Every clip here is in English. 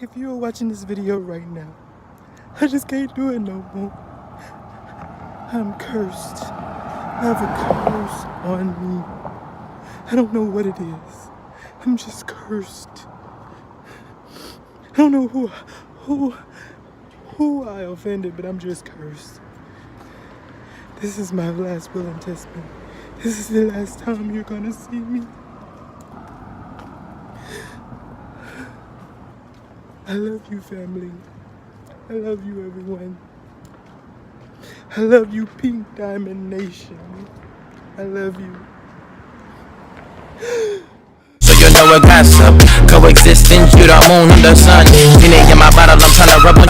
If you're watching this video right now, I just can't do it no more. I'm cursed. I have a curse on me. I don't know what it is. I'm just cursed. I don't know who I offended, but I'm just cursed. This is my last will and testament. This is the last time you're gonna see me. I love you, family. I love you, everyone. I love you, Pink Diamond Nation. I love you. So you know what gossip, coexistence, you the moon and the sun. In my bottle, I'm trying to rub on.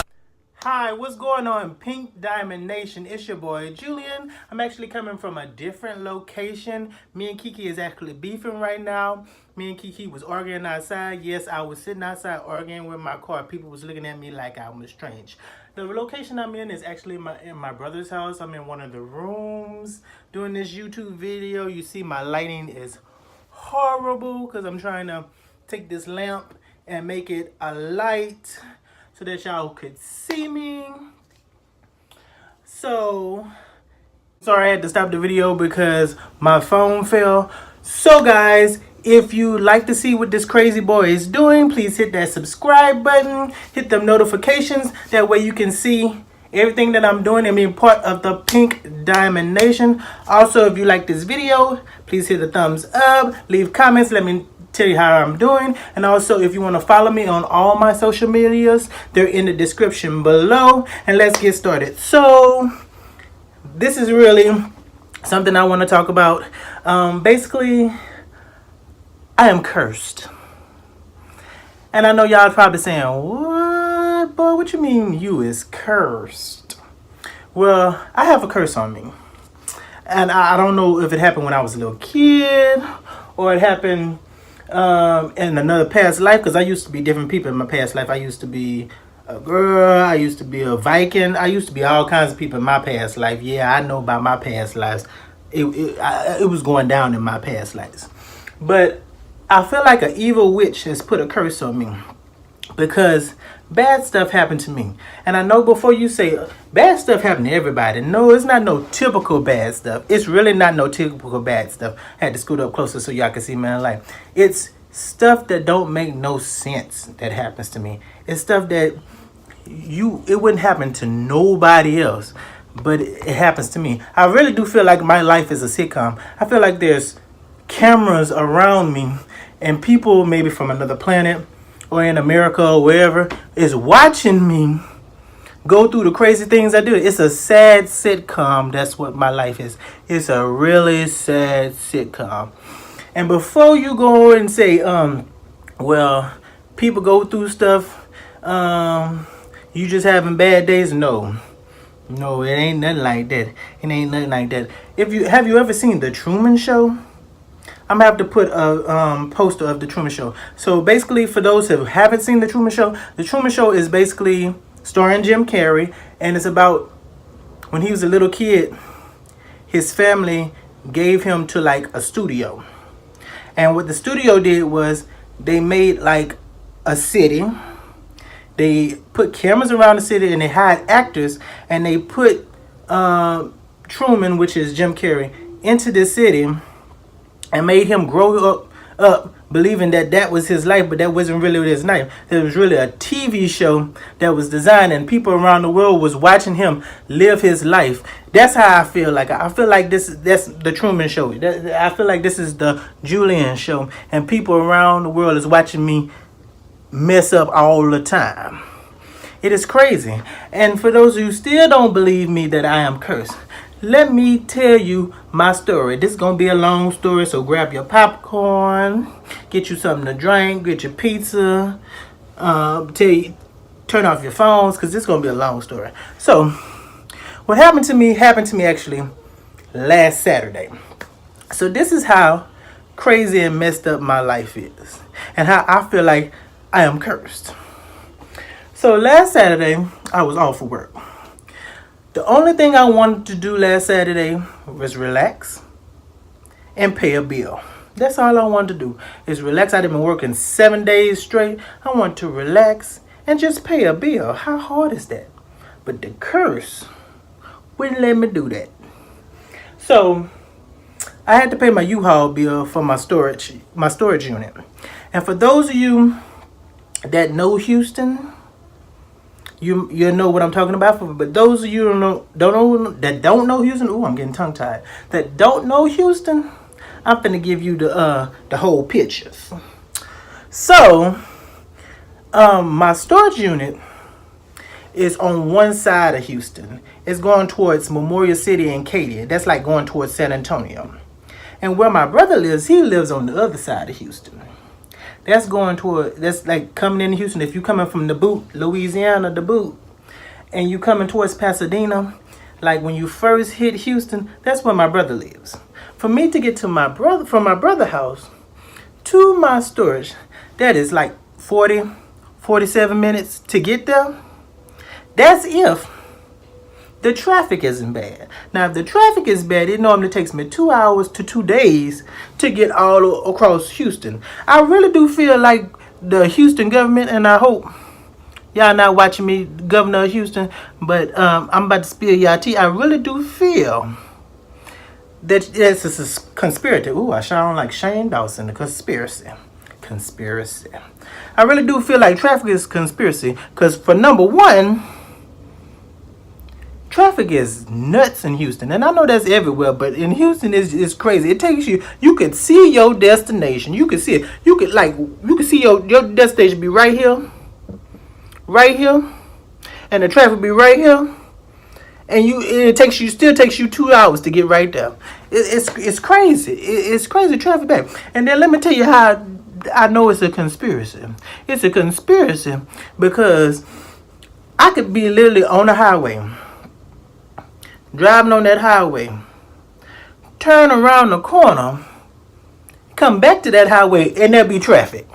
Hi, what's going on, Pink Diamond Nation? It's your boy Julian. I'm actually coming from a different location. Me and Kiki is actually beefing right now. Me and Kiki was arguing outside. Yes, I was sitting outside arguing with my car. People was looking at me like I was strange. The location I'm in is actually in my brother's house. I'm in one of the rooms doing this YouTube video. You see my lighting is horrible because I'm trying to take this lamp and make it a light so that y'all could see me. So, sorry I had to stop the video because my phone fell. So guys, if you like to see what this crazy boy is doing, please hit that subscribe button, hit them notifications. That way you can see everything that I'm doing and being part of the Pink Diamond Nation. Also, if you like this video, please hit the thumbs up, leave comments, let me tell you how I'm doing. And also, if you want to follow me on all my social medias, they're in the description below. And let's get started. So this is really something I want to talk about. Basically, I am cursed. And I know y'all probably saying, what, boy, what you mean you is cursed? Well, I have a curse on me. And I don't know if it happened when I was a little kid or it happened in another past life, because I used to be different people in my past life. I used to be a girl, I used to be a Viking, I used to be all kinds of people in my past life. Yeah, I know about my past lives. It was going down in my past lives. But I feel like an evil witch has put a curse on me because bad stuff happened to me. And I know before you say bad stuff happened to everybody, no, it's not no typical bad stuff. It's really not no typical bad stuff. I had to scoot up closer so y'all can see my life. It's stuff that don't make no sense that happens to me. It's stuff that it wouldn't happen to nobody else, but it happens to me. I really do feel like my life is a sitcom. I feel like there's cameras around me and people maybe from another planet or in America or wherever is watching me go through the crazy things I do. It's a sad sitcom. That's what my life is. It's a really sad sitcom. And before you go and say, well, people go through stuff, you just having bad days. No, it ain't nothing like that. It ain't nothing like that. Have you ever seen The Truman Show? I'm gonna have to put a poster of The Truman Show. So basically, for those who haven't seen The Truman Show is basically starring Jim Carrey, and it's about when he was a little kid, his family gave him to like a studio. And what the studio did was they made like a city. They put cameras around the city and they hired actors, and they put Truman, which is Jim Carrey, into this city and made him grow up believing that was his life, but that wasn't really his life. It was really a TV show that was designed, and people around the world was watching him live his life. That's how I feel like. I feel like that's the Truman Show. I feel like this is the Julian Show, and people around the world is watching me mess up all the time. It is crazy. And for those of you who still don't believe me that I am cursed, let me tell you my story. This is going to be a long story, so grab your popcorn, get you something to drink, get your pizza, turn off your phones, because this is going to be a long story. So, what happened to me actually last Saturday. So this is how crazy and messed up my life is, and how I feel like I am cursed. So last Saturday, I was off of work. The only thing I wanted to do last Saturday was relax and pay a bill. That's all I wanted to do, is relax. I'd been working 7 days straight. I want to relax and just pay a bill. How hard is that? But the curse wouldn't let me do that. So I had to pay my U-Haul bill for my storage unit. And for those of you that know Houston, you know what I'm talking about. But those of you that don't know Houston, ooh, I'm getting tongue tied. That don't know Houston, I'm finna give you the whole pictures. So, my storage unit is on one side of Houston. It's going towards Memorial City and Katy. That's like going towards San Antonio. And where my brother lives, he lives on the other side of Houston. That's like coming into Houston. If you coming from Dubuque, Louisiana, Dubuque, and you coming towards Pasadena, like when you first hit Houston, that's where my brother lives. For me to get to from my brother's house to my storage, that is like 47 minutes to get there. That's if the traffic isn't bad. Now, if the traffic is bad, it normally takes me 2 hours to 2 days to get all across Houston. I really do feel like the Houston government, and I hope y'all not watching me, Governor of Houston, but I'm about to spill y'all tea. I really do feel that this is a conspiracy. Ooh, I sound like Shane Dawson, the conspiracy. I really do feel like traffic is conspiracy, because for number one, traffic is nuts in Houston, and I know that's everywhere, but in Houston it's crazy. It takes you could see your destination. You could see it. You could see your destination be right here, and the traffic be right here, and it still takes you 2 hours to get right there. It's crazy. It's crazy traffic back. And then let me tell you how I know it's a conspiracy. It's a conspiracy because I could be literally on the highway, driving on that highway, turn around the corner, come back to that highway, and there'll be traffic.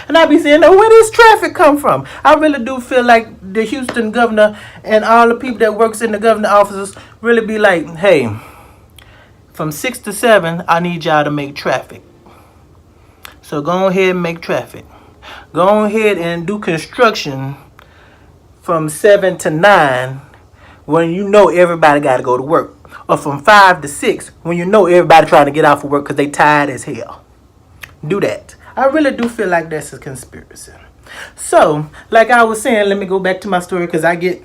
And I'll be saying, now, where does traffic come from? I really do feel like the Houston governor and all the people that works in the governor offices really be like, hey, from 6 to 7, I need y'all to make traffic. So go ahead and make traffic. Go ahead and do construction from 7 to 9 when you know everybody got to go to work. Or from 5 to 6 when you know everybody trying to get off of work because they tired as hell. Do that. I really do feel like that's a conspiracy. So, like I was saying, let me go back to my story because I get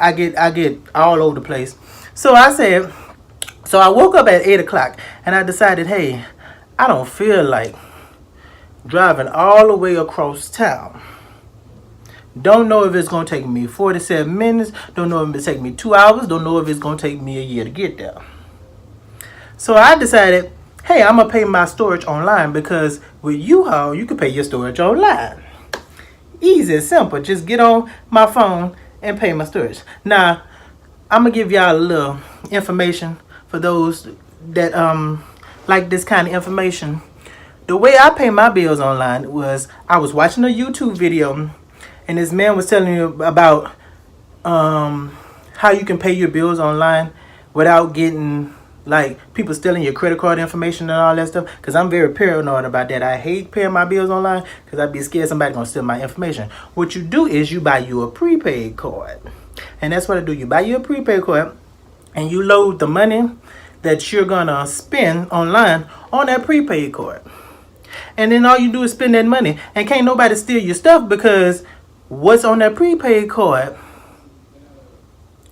all over the place. So I woke up at 8 o'clock and I decided, hey, I don't feel like driving all the way across town. Don't know if it's going to take me 47 minutes. Don't know if it's going to take me 2 hours. Don't know if it's going to take me a year to get there. So I decided, hey, I'm going to pay my storage online because with U-Haul, you can pay your storage online. Easy, simple. Just get on my phone and pay my storage. Now, I'm going to give y'all a little information for those that like this kind of information. The way I pay my bills online was I was watching a YouTube video and this man was telling you about how you can pay your bills online without getting like people stealing your credit card information and all that stuff. Because I'm very paranoid about that. I hate paying my bills online because I'd be scared somebody gonna steal my information. What you do is you buy you a prepaid card. And that's what I do. You buy you a prepaid card and you load the money that you're gonna spend online on that prepaid card. And then all you do is spend that money. And can't nobody steal your stuff because what's on that prepaid card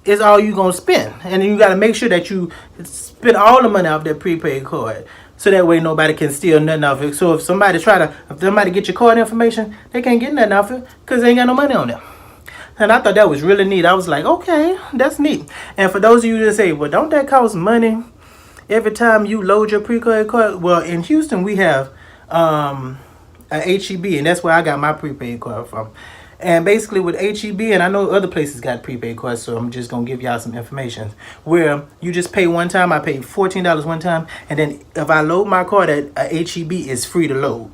is all you gonna spend. And you gotta make sure that you spend all the money off that prepaid card. So that way nobody can steal nothing off it. So if somebody get your card information, they can't get nothing off it because they ain't got no money on them. And I thought that was really neat. I was like, okay, that's neat. And for those of you that say, well, don't that cost money every time you load your prepaid card? Well, in Houston, we have a HEB, and that's where I got my prepaid card from. And basically with HEB, and I know other places got prepaid cards, so I'm just going to give y'all some information. Where you just pay one time. I paid $14 one time. And then if I load my card at HEB, it's free to load.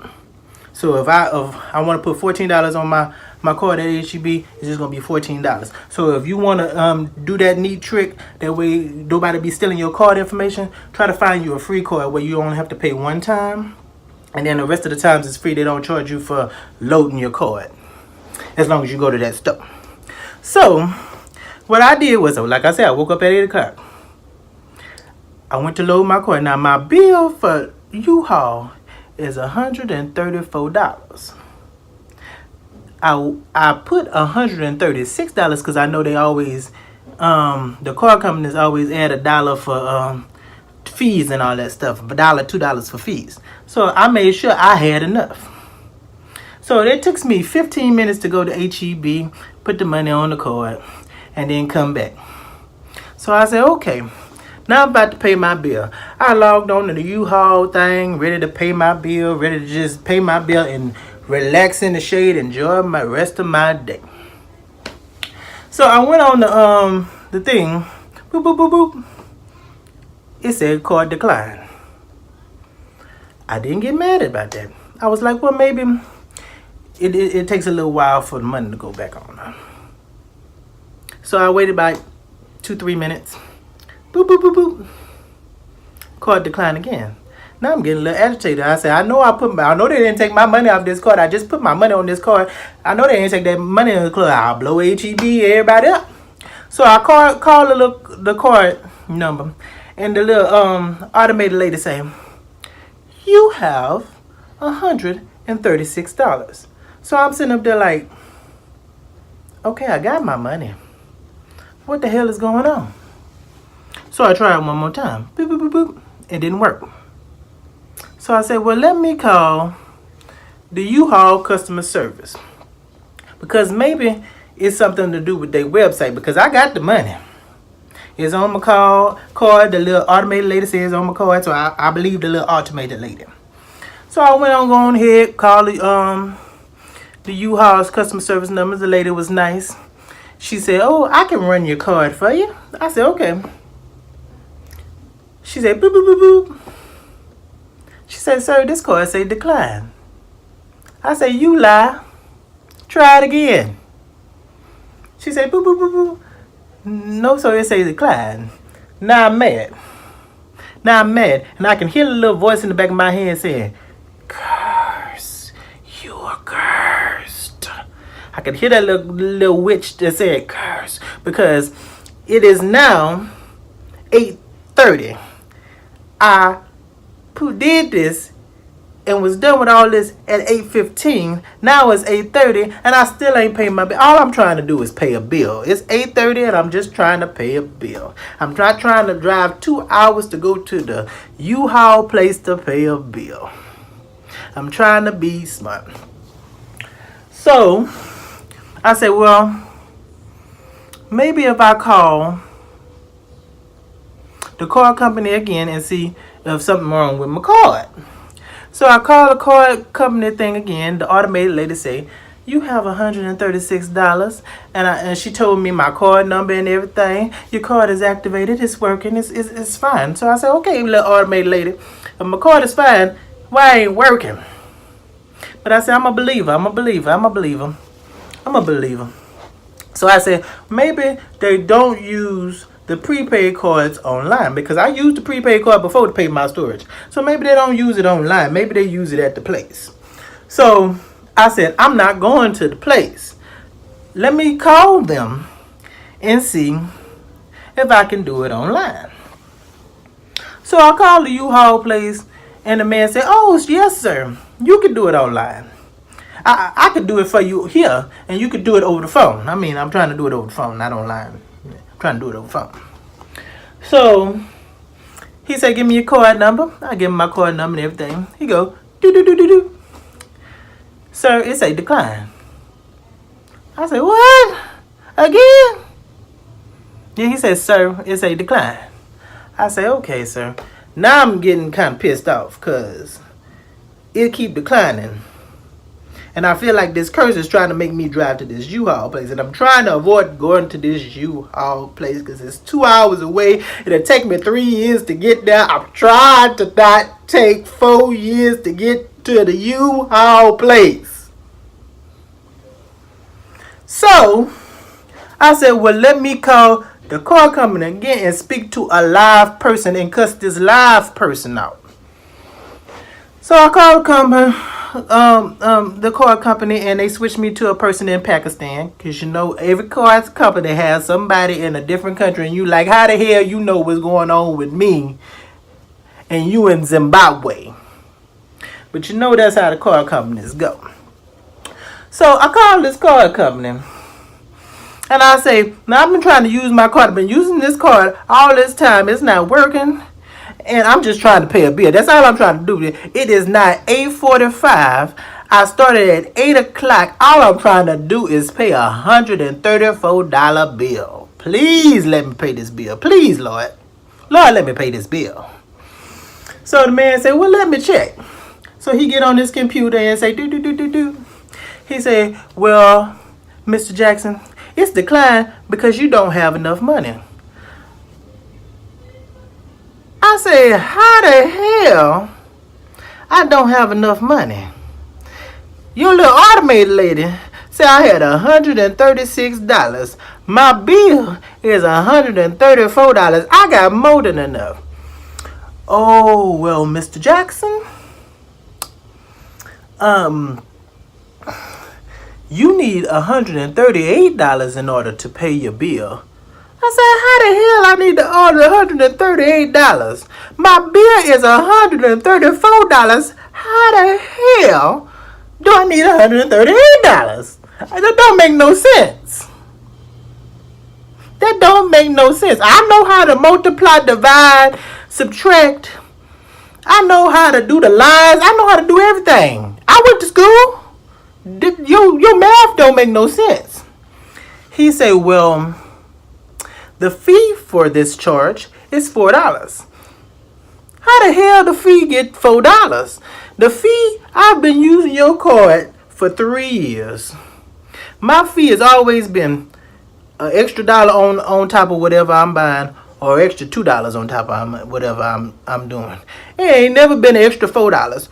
So if I want to put $14 on my card at HEB, it's just going to be $14. So if you want to do that neat trick, that way nobody be stealing your card information, try to find you a free card where you only have to pay one time. And then the rest of the times it's free. They don't charge you for loading your card. As long as you go to that store. So what I did was, like I said, I woke up at 8 o'clock. I went to load my car. Now my bill for U-Haul is $134. I put $136 because I know they always the car companies always add $1 for fees and all that stuff. $1, $2 for fees. So I made sure I had enough. So it took me 15 minutes to go to HEB, put the money on the card, and then come back. So I said, okay, now I'm about to pay my bill. I logged on to the U-Haul thing, ready to pay my bill, ready to just pay my bill and relax in the shade, enjoy my rest of my day. So I went on the thing, boop, boop, boop, boop. It said card decline. I didn't get mad about that. I was like, well, maybe it takes a little while for the money to go back on. So I waited about 2-3 minutes. Boop, boop, boop, boop. Card decline again. Now I'm getting a little agitated. I said, I know they didn't take my money off this card. I just put my money on this card. I know they didn't take that money in the club. I'll blow HEB, everybody up. So I called the card number, and the little automated lady say, you have $136. So I'm sitting up there like, okay, I got my money. What the hell is going on? So I tried one more time. Boop, boop, boop, boop. It didn't work. So I said, well, let me call the U-Haul customer service, because maybe it's something to do with their website, because I got the money. It's on my card. The little automated lady says on my card, so I believe the little automated lady. So I went on going ahead, called the U-Haul's customer service number. The lady was nice. She said, oh, I can run your card for you. I said, okay. She said, boop, boop, boop, boop. She said, sir, this card say decline. I said, you lie. Try it again. She said, boop, boop, boop, boop. No, sir, it say decline. Now I'm mad. And I can hear the little voice in the back of my head saying, curse. You are cursed. I could hear that little witch that said curse, because it is now 8:30. I did this and was done with all this at 8:15. Now it's 8:30 and I still ain't paid my bill. All I'm trying to do is pay a bill. It's 8:30 and I'm just trying to pay a bill. I'm not trying to drive 2 hours to go to the U-Haul place to pay a bill. I'm trying to be smart. So I said, well, maybe if I call the card company again and see if something wrong with my card. So I called the card company thing again. The automated lady say, you have $136, and she told me my card number and everything. Your card is activated. It's working. It's fine. So I said, okay, little automated lady, if my card is fine, why ain't working? But I said, I'm a believer. So I said, maybe they don't use the prepaid cards online, because I used the prepaid card before to pay my storage. So maybe they don't use it online. Maybe they use it at the place. So I said, I'm not going to the place. Let me call them and see if I can do it online. So I called the U-Haul place, and the man said, oh, yes, sir. You can do it online. I could do it for you here, and you could do it over the phone. I mean, I'm trying to do it over the phone, not online. Trying to do it over the phone. So he said, give me your card number. I give him my card number and everything. He go, do. Sir, it's a decline. I said, what? Again? Yeah, he said, sir, it's a decline. I said, okay, sir. Now I'm getting kind of pissed off because it keep declining. And I feel like this curse is trying to make me drive to this U-Haul place. And I'm trying to avoid going to this U-Haul place because it's 2 hours away. It'll take me 3 years to get there. I'm trying to not take 4 years to get to the U-Haul place. So I said, well, let me call the car company again and speak to a live person and cuss this live person out. So I called the company. the car company, and they switched me to a person in Pakistan, because you know every car company has somebody in a different country, and you like, how the hell you know what's going on with me and you in Zimbabwe? But you know that's how the car companies go. So I called this car company, and I say, now I've been trying to use my card. I've been using this card all this time. It's not working. And I'm just trying to pay a bill. That's all I'm trying to do. It is not 8:45. I started at 8 o'clock. All I'm trying to do is pay $134 bill. Please let me pay this bill. Please, Lord. Lord, let me pay this bill. So the man said, well, let me check. So he get on his computer and say, do. He said, well, Mr. Jackson, it's declined because you don't have enough money. I said, how the hell I don't have enough money? Your little automated lady said I had $136. My bill is $134. I got more than enough. Oh, well, Mr. Jackson, you need $138 in order to pay your bill. I said, how the hell I need to order $138? My bill is $134. How the hell do I need $138? That don't make no sense. That don't make no sense. I know how to multiply, divide, subtract. I know how to do the lines. I know how to do everything. I went to school. Your math don't make no sense. He said, well, the fee for this charge is $4. How the hell the fee get $4? The fee, I've been using your card for 3 years. My fee has always been an extra dollar on top of whatever I'm buying, or extra $2 on top of whatever I'm doing. It ain't never been an extra $4.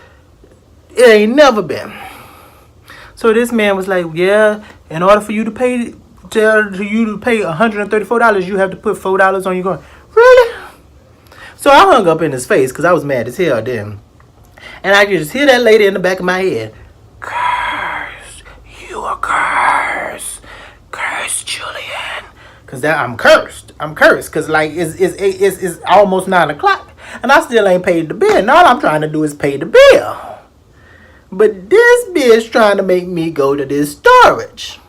It ain't never been. So this man was like, yeah, in order for you to pay $134, you have to put $4 on your card. Really? So I hung up in his face because I was mad as hell then. And I could just hear that lady in the back of my head. Curse. You are cursed. Curse, Julian. Because I'm cursed. I'm cursed. Because like it's almost 9 o'clock. And I still ain't paid the bill. And all I'm trying to do is pay the bill. But this bitch trying to make me go to this storage.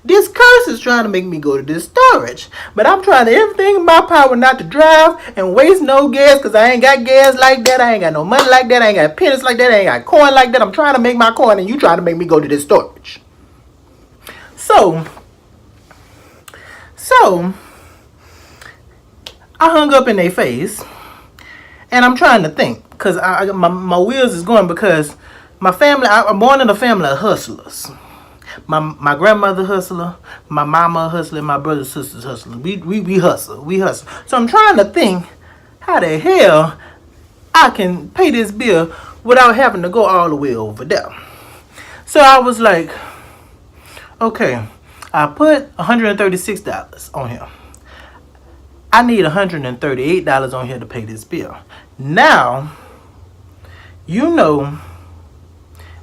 This curse is trying to make me go to this storage. But I'm trying everything in my power not to drive and waste no gas, because I ain't got gas like that. I ain't got no money like that. I ain't got pennies like that. I ain't got coin like that. I'm trying to make my coin, and you trying to make me go to this storage. So I hung up in their face, and I'm trying to think, because my wheels is going, because my family, I'm born in a family of hustlers. My grandmother hustler, my mama hustler, my brothers and sisters hustler. We hustle. We hustle. So I'm trying to think how the hell I can pay this bill without having to go all the way over there. So I was like, okay, I put $136 on here. I need $138 on here to pay this bill. Now, you know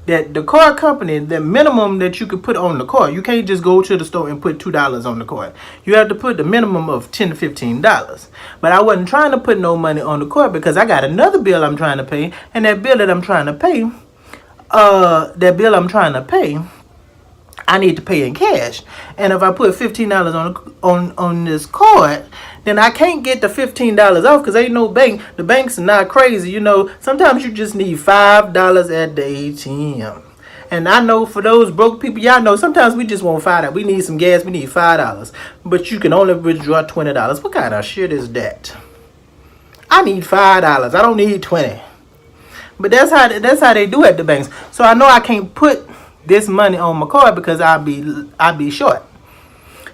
that the car company, the minimum that you could put on the card, you can't just go to the store and put $2 on the card. You have to put the minimum of $10 to $15. But I wasn't trying to put no money on the card because I got another bill I'm trying to pay, and that bill that I'm trying to pay, I need to pay in cash. And if I put $15 on this card, then I can't get the $15 off, because ain't no bank. The banks are not crazy, you know. Sometimes you just need $5 at the ATM. And I know for those broke people, y'all know sometimes we just want $5. We need some gas. We need $5. But you can only withdraw $20. What kind of shit is that? I need $5. I don't need 20. But that's how they do at the banks. So I know I can't put this money on my card because I'll be short.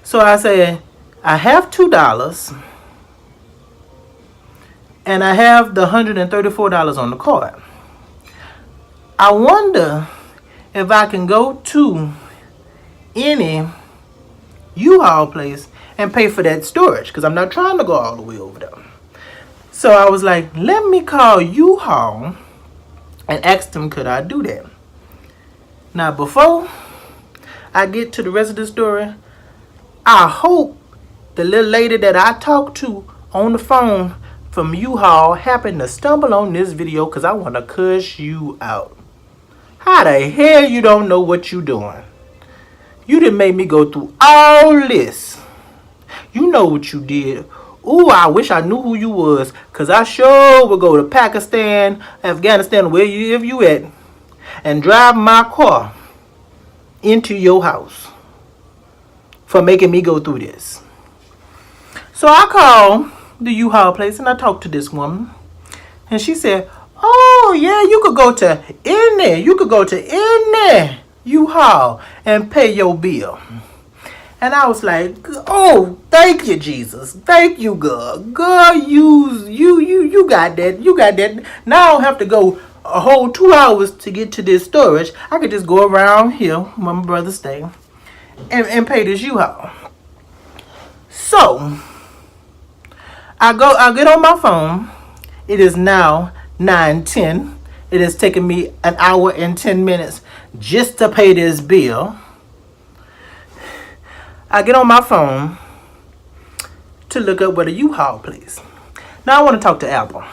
So I said, I have $2 and I have the $134 on the card. I wonder if I can go to any U-Haul place and pay for that storage, because I'm not trying to go all the way over there. So I was like, let me call U-Haul and ask them, could I do that? Now, before I get to the rest of the story, I hope the little lady that I talked to on the phone from U-Haul happened to stumble on this video, because I want to cuss you out. How the hell you don't know what you doing? You done made me go through all this. You know what you did. Ooh, I wish I knew who you was, because I sure would go to Pakistan, Afghanistan, wherever you at, and drive my car into your house for making me go through this. So I called the U-Haul place and I talked to this woman, and she said, oh yeah, you could go to any U-Haul and pay your bill. And I was like, oh, thank you, Jesus. Thank you, God. God, you got that. You got that. Now I don't have to go a whole 2 hours to get to this storage. I could just go around here where my brother stay and pay this U-Haul. So I get on my phone. It is now 9:10. It has taken me an hour and 10 minutes just to pay this bill. I get on my phone to look up where the U-Haul place. Now I want to talk to Apple.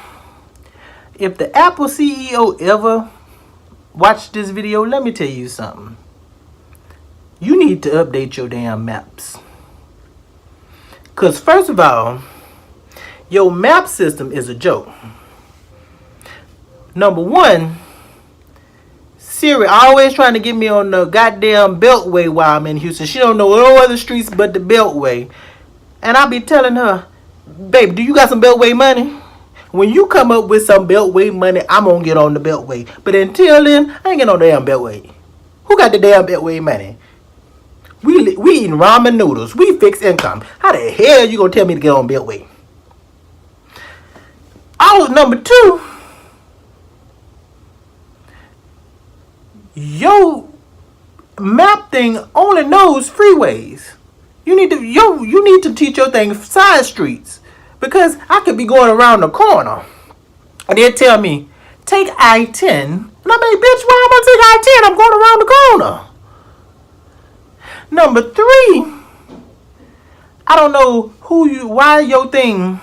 If the Apple CEO ever watched this video, let me tell you something. You need to update your damn maps. Because first of all, your map system is a joke. Number one, Siri always trying to get me on the goddamn Beltway while I'm in Houston. She don't know no other streets but the Beltway. And I be telling her, babe, do you got some Beltway money? When you come up with some Beltway money, I'm going to get on the Beltway. But until then, I ain't getting on the damn Beltway. Who got the damn Beltway money? We eating ramen noodles. We fix income. How the hell you going to tell me to get on Beltway? Oh, number two. Your map thing only knows freeways. You need to teach your thing side streets, because I could be going around the corner and they'll tell me take I-10, and I'm like, bitch, why am I take I-10? I'm going around the corner. Number three, I don't know why your thing.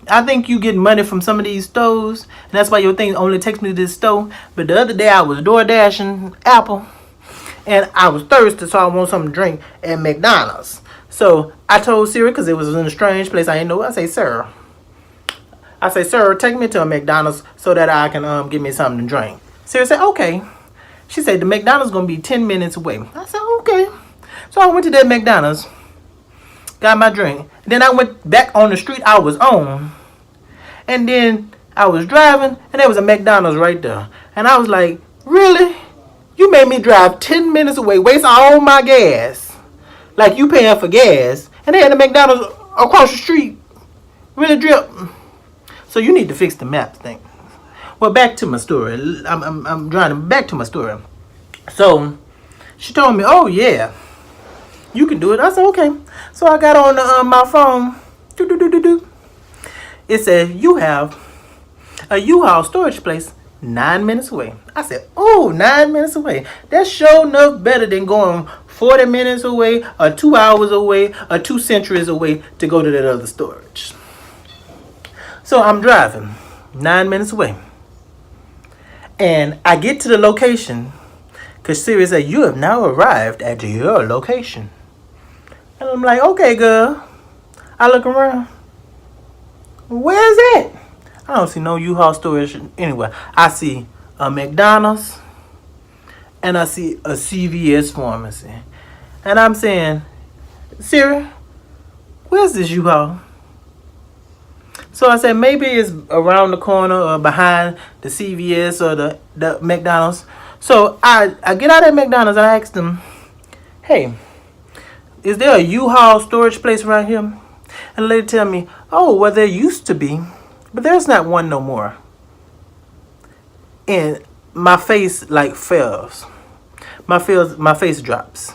I think you get money from some of these stores, and that's why your thing only takes me to this store. But the other day I was door dashing Apple, and I was thirsty, so I want something to drink at McDonald's. So I told Siri, because it was in a strange place, I didn't know. I say, sir, take me to a McDonald's so that I can get me something to drink. Siri said, okay. She said the McDonald's gonna be 10 minutes away. I said, okay. So I went to that McDonald's, got my drink. Then I went back on the street I was on. And then I was driving, and there was a McDonald's right there. And I was like, really? You made me drive 10 minutes away, waste all my gas. Like you paying for gas. And they had a McDonald's across the street. Really drip. So you need to fix the maps thing. Well, back to my story. I'm driving back to my story. So she told me, oh yeah, you can do it. I said, okay. So I got on my phone. It said, you have a U-Haul storage place 9 minutes away. I said, oh, 9 minutes away. That's sure enough better than going 40 minutes away, or 2 hours away, or 2 centuries away to go to that other storage. So I'm driving 9 minutes away. And I get to the location, because Siri said, you have now arrived at your location. And I'm like, okay, girl. I look around. Where's it? I don't see no U-Haul storage anywhere. I see a McDonald's and I see a CVS pharmacy. And I'm saying, Siri, where's this U-Haul? So I said, maybe it's around the corner or behind the CVS or the McDonald's. So I get out of McDonald's and I asked them, hey, is there a U-Haul storage place around here? And the lady tell me, oh, well, there used to be, but there's not one no more. And my face like fails. My face drops.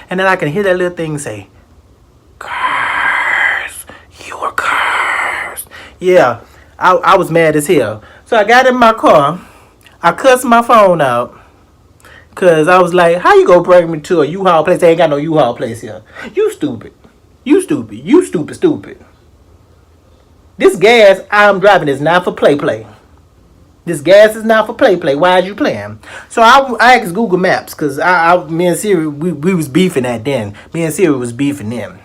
And then I can hear that little thing say, curse, you were cursed. Yeah, I was mad as hell. So I got in my car, I cussed my phone out, Cause I was like, how you gonna bring me to a U-Haul place? They ain't got no U-Haul place here. You stupid. You stupid. You stupid, stupid. This gas I'm driving is not for play. This gas is not for play. Why are you playing? So I asked Google Maps because me and Siri, we was beefing at then. Me and Siri was beefing then.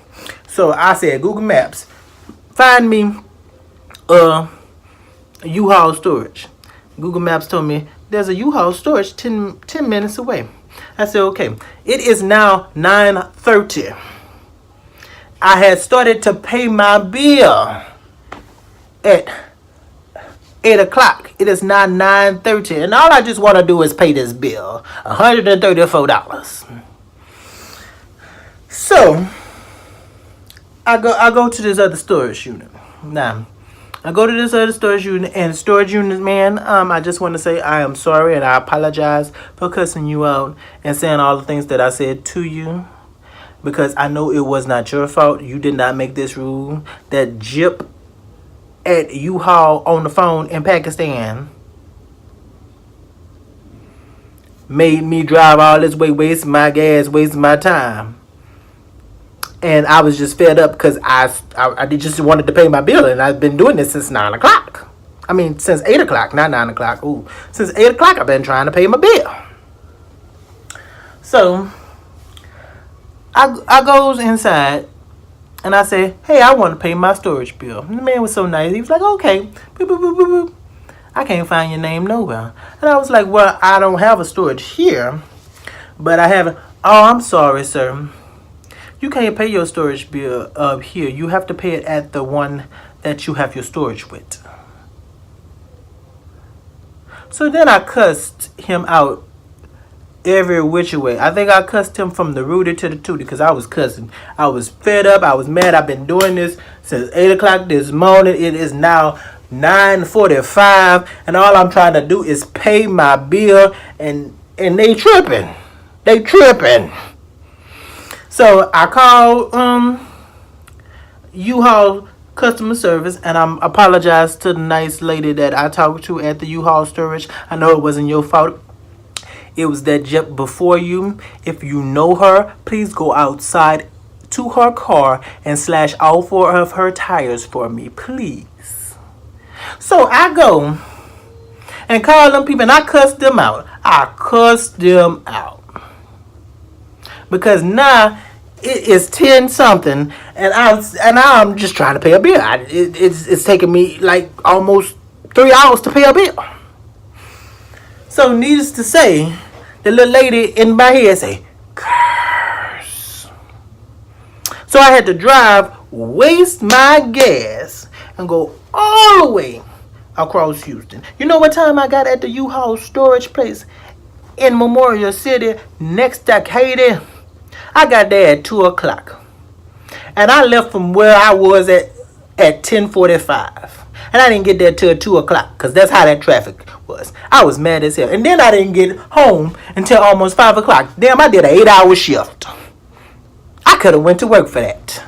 So I said, Google Maps, find me U-Haul storage. Google Maps told me there's a U-Haul storage 10 minutes away. I said, okay. It is now 9:30. I had started to pay my bill at 8 o'clock. It is now 9:30. And all I just want to do is pay this bill. $134. So I go to this other storage unit. Now, I go to this other storage unit, and storage unit man, I just want to say I am sorry and I apologize for cussing you out and saying all the things that I said to you, because I know it was not your fault. You did not make this rule. That Jip at U-Haul on the phone in Pakistan made me drive all this way, wasting my gas, wasting my time. And I was just fed up because I just wanted to pay my bill, and I've been doing this since 9 o'clock. I mean, since 8 o'clock, not 9 o'clock. Ooh, since 8 o'clock, I've been trying to pay my bill. So I goes inside, and I say, hey, I want to pay my storage bill. And the man was so nice. He was like, okay. Boop, boop, boop, boop, boop. I can't find your name nowhere. And I was like, well, I don't have a storage here, but I have it. Oh, I'm sorry, sir. You can't pay your storage bill up here. You have to pay it at the one that you have your storage with. So then I cussed him out every which way. I think I cussed him from the rooty to the tooty because I was cussing. I was fed up. I was mad. I've been doing this since 8 o'clock this morning. It is now 9:45, and all I'm trying to do is pay my bill, and they tripping. They tripping. So I called U-Haul customer service, and I apologize to the nice lady that I talked to at the U-Haul storage. I know it wasn't your fault. It was that Jip before you. If you know her, please go outside to her car and slash all 4 of her tires for me, please. So I go and call them people, and I cussed them out. Because now it is 10 something, and I'm just trying to pay a bill. It's taking me like almost 3 hours to pay a bill. So needless to say, the little lady in my head say, curse. So I had to drive, waste my gas, and go all the way across Houston. You know what time I got at the U-Haul storage place in Memorial City next to Katy? I got there at 2 o'clock. And I left from where I was at 10:45. And I didn't get there till 2 o'clock because that's how that traffic was. I was mad as hell. And then I didn't get home until almost 5 o'clock. Damn, I did an 8-hour shift. I could have went to work for that.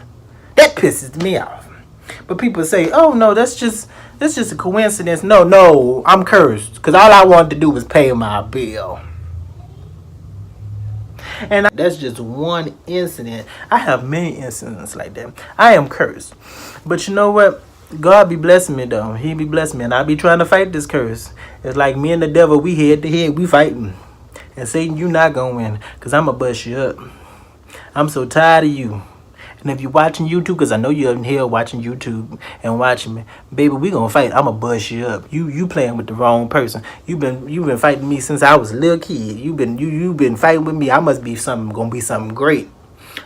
That pisses me off. But people say, oh no, that's just a coincidence. No, I'm cursed. Because all I wanted to do was pay my bill. And that's just one incident. I have many incidents like that. I am cursed. But you know what? God be blessing me though. He be blessing me. And I be trying to fight this curse. It's like me and the devil, we head to head. We fighting. And Satan, you not going to win. Because I'm going to bust you up. I'm so tired of you. And if you're watching YouTube, because I know you're in here watching YouTube and watching me, baby, we gonna fight. I'm gonna bust you up. You playing with the wrong person. You've been fighting me since I was a little kid. You've been fighting with me. I must be gonna be something great.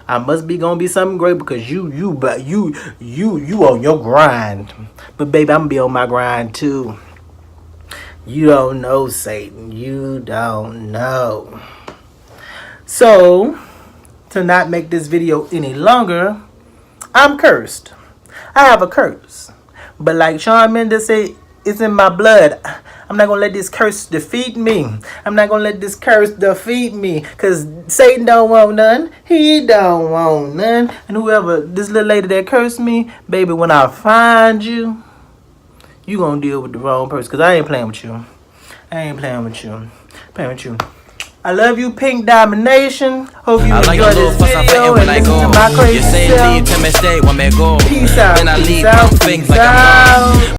I must be gonna be something great because you on your grind. But baby, I'm gonna be on my grind too. You don't know, Satan. You don't know. So, to not make this video any longer, I'm cursed. I have a curse. But like Shawn Mendes said, it's in my blood. I'm not going to let this curse defeat me. I'm not going to let this curse defeat me. Because Satan don't want none. He don't want none. And whoever, this little lady that cursed me, baby, when I find you, you going to deal with the wrong person. Because I ain't playing with you. I ain't playing with you. I love you, Pink Domination. Hope you I like a enjoy little this fuss, I'm video frontin' when and I listen go. to my crazy You say self. leave to me stay when me go. Peace out, Then I peace leave out, from fake peace like a